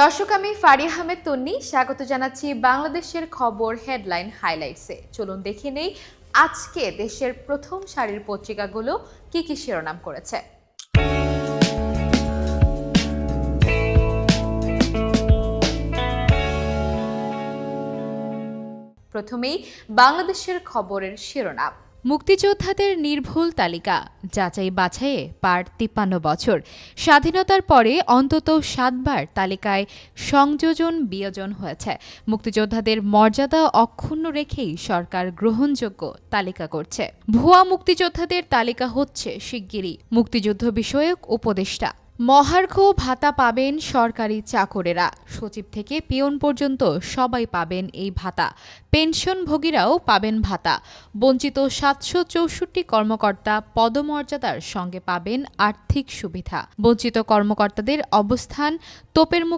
দর্শক, আমি ফারিয়া আহমেদ তন্নি স্বাগত জানাচ্ছি বাংলাদেশের খবর হেডলাইন হাইলাইটসে। চলুন দেখে নেই আজকে দেশের প্রথম সারির পত্রিকাগুলো কি কি শিরোনাম করেছে। প্রথমেই বাংলাদেশের খবরের শিরোনাম। মুক্তিযোদ্ধাদের নির্ভুল তালিকা, যাচাই বাছাইয়ে পার ৫৩ বছর। স্বাধীনতার পরে অন্তত ৭ বার তালিকায় সংযোজন বিয়োজন হয়েছে। মুক্তিযোদ্ধাদের মর্যাদা অক্ষুণ্ণ রেখেই সরকার গ্রহণযোগ্য তালিকা করছে। ভুয়া মুক্তিযোদ্ধাদের তালিকা হচ্ছে শিগগিরই, মুক্তিযুদ্ধ বিষয়ক উপদেষ্টা। মহার্ঘ ভাতা পাবেন সরকারি চাকরেরা, সচিব থেকে পিয়ন পর্যন্ত সবাই পাবেন এই ভাতা। পেনশনভোগীরাও পাবেন ভাতা। বঞ্চিত ৭৬৪ কর্মকর্তা পদমর্যাদার সঙ্গে পাবেন আর্থিক সুবিধা। বঞ্চিত কর্মকর্তাদের অবস্থান তোপের মুখ